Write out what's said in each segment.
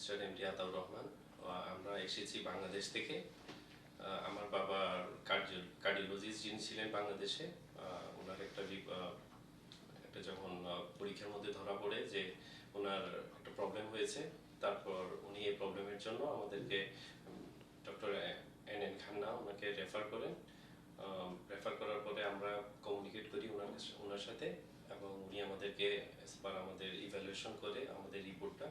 Mister MD Ataur Rahman. আমরা এসেছি বাংলাদেশ থেকে। আমার বাবা কার্ডিওলজিস্ট যিনি ছিলেন বাংলাদেশে, ওনার একটা যখন পরীক্ষার মধ্যে ধরা পড়ে যে ওনার একটা প্রবলেম হয়েছে, তারপর উনি এই প্রবলেমের জন্য আমাদেরকে ডক্টর এন খান্না ওনাকে রেফার করেন। রেফার করার পরে আমরা কমিউনিকেট করি ওনার সাথে, এবং উনি আমাদেরকে আমাদের ইভ্যালুয়েশন করে আমাদের রিপোর্টটা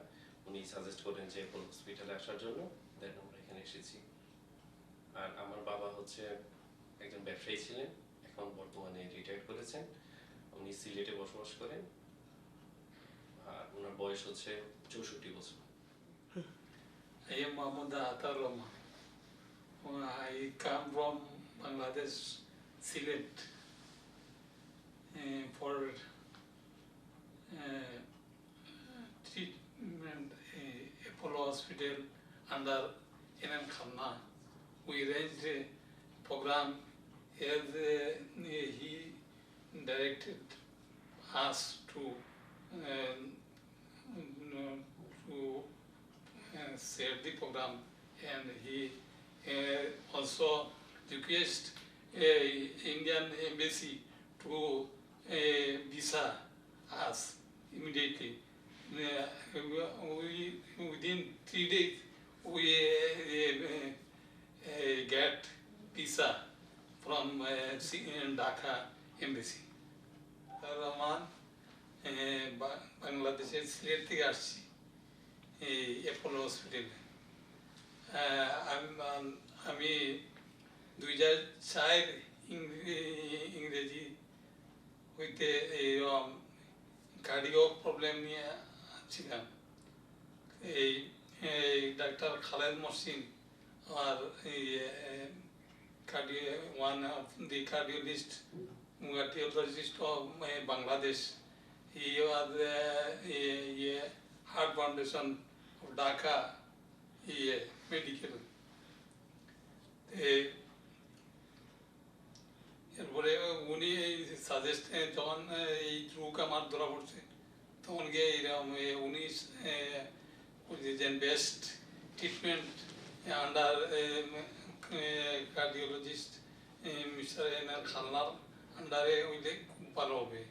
উনি সাজেস্ট করেন যে হসপিটালে আসার জন্য। দেন আমরা এখানে এসেছি। আর আমার বাবা হচ্ছে একজন ব্যবসায়ী ছিলেন, এখন বর্তমানে রিটায়ার করেছেন। উনি সিলেটে বসবাস করেন, আর ওনার বয়স হচ্ছে 64 বছর। I am Mohammad Atar Rahman. I come from Bangladesh, Sylhet, for treatment Apollo Hospital under NN Khanna. We arranged a program as he directed us to set the program, and he also request Indian embassy to visa us immediately. Within 3 days we get visa from Dhaka embassy. Rahman, বাংলাদেশের সিলেট থেকে আসছি এই Apollo হসপিটালে। আমি 2004 ইংরেজি হইতে এইরকম cardio problem নিয়ে ছিলাম। এই ডাক্তার খালেদ মহসিন আর one of the cardiologist of Bangladesh. He was a Heart Foundation of Dhaka medical. এরপরে উনি সাজেস্ট যখন এই রোগ আমার ধরা পড়ছে তখন গিয়ে এইরকম উনি best treatment under cardiologist mister N R খান্নার আন্ডারে হইলে খুব ভালো হবে,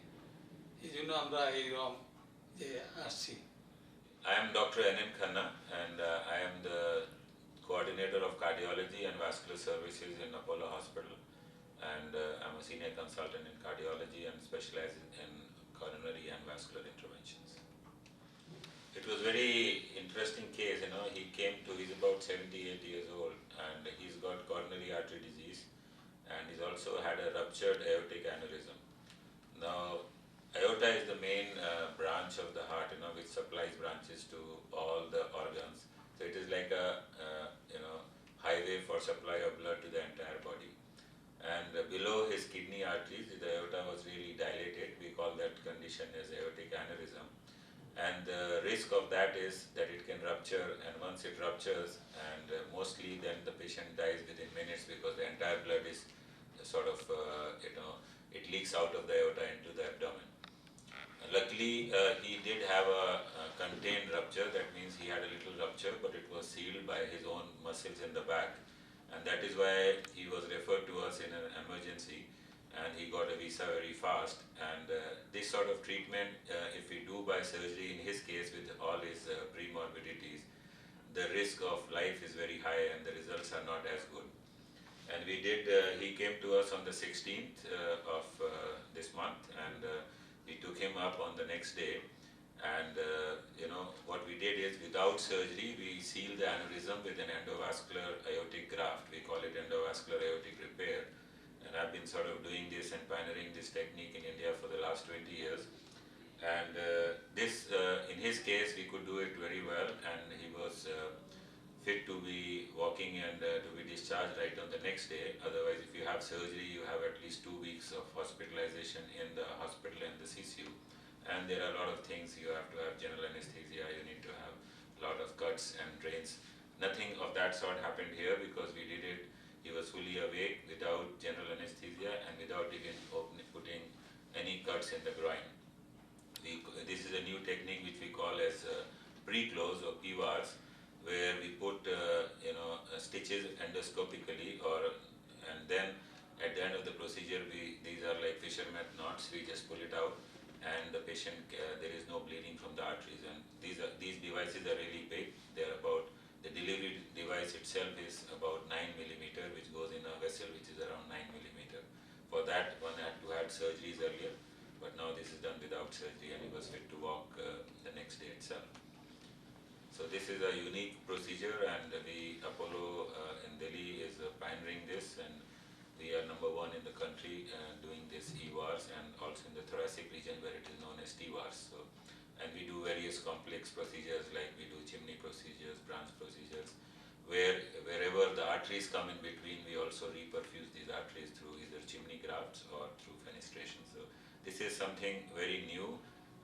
এই জন্য আমরা এইরকম যে আসছি। I am Dr. N.M. Khanna, and I am the coordinator of cardiology and vascular services in Apollo Hospital, and I'm a senior consultant in cardiology and specialize in coronary and vascular interventions. It was very interesting case, he came to, he's about 78 years old, and he's got coronary artery disease, and he's also had a ruptured aortic aneurysm. Now, aorta is the main branch of the heart, which supplies branches to all the organs. So it is like a highway for supply of blood to the entire body. And below his kidney arteries, the aorta was really dilated. We call that condition as aortic aneurysm. And the risk of that is that it can rupture, and once it ruptures, and mostly then the patient dies within minutes, because the entire blood is sort of, it leaks out of the aorta into the abdomen. Luckily, he did have a contained rupture. That means he had a little rupture, but it was sealed by his own muscles in the back. And that is why he was referred to us in an emergency, and he got a visa very fast. And this sort of treatment, if we do by surgery, in his case with all his premorbidities, the risk of life is very high and the results are not as good. And we did, he came to us on the 16th of this month, and we took him up on the next day. And what we did is, without surgery, we sealed the aneurysm with an endovascular aortic graft. We call it endovascular aortic repair. And I've been sort of doing this and pioneering this technique in India for the last 20 years. And in his case, we could do it very well, and he was fit to be walking and to be discharged right on the next day. Otherwise, if you have surgery, you have at least 2 weeks of hospitalization in the hospital and the CCU. And there are a lot of things. You have to have general anesthesia, you need to have a lot of cuts and drains. Nothing of that sort happened here, because we did it, he was fully awake without general anesthesia and without even putting any cuts in the groin. This is a new technique which we call as pre-close or PVARS, patient, there is no bleeding from the arteries, and these devices are really big. They're about, the delivery device itself is about 9 millimeter, which goes in a vessel which is around 9 millimeter. For that, one had to have surgeries earlier, but now this is done without surgery, and he was fit to walk the next day itself. So this is a unique procedure, and the Apollo in Delhi is pioneering this, and we are number one in the country doing this EVARS, and also in the thoracic region where it is known as TVARS. So, and we do various complex procedures, like we do chimney procedures, branch procedures, wherever the arteries come in between, we also reperfuse these arteries through either chimney grafts or through fenestration. So this is something very new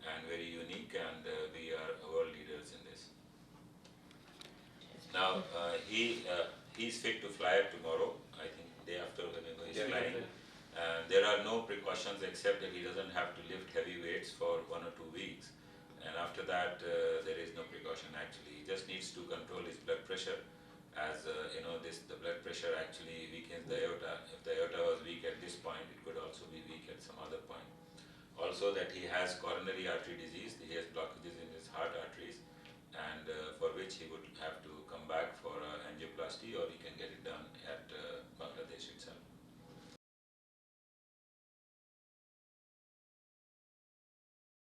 and very unique, and we are world leaders in this. Now he's fit to fly tomorrow. I think day after whenever he's flying. There are no precautions except that he doesn't have to lift heavy weights for 1 or 2 weeks. And after that, there is no precaution actually. He just needs to control his blood pressure, as the blood pressure actually weakens the aorta. If the aorta was weak at this point, it could also be weak at some other point. Also that he has coronary artery disease, he has blockages in his heart arteries, and for which he would have to come back for angioplasty, or he can get it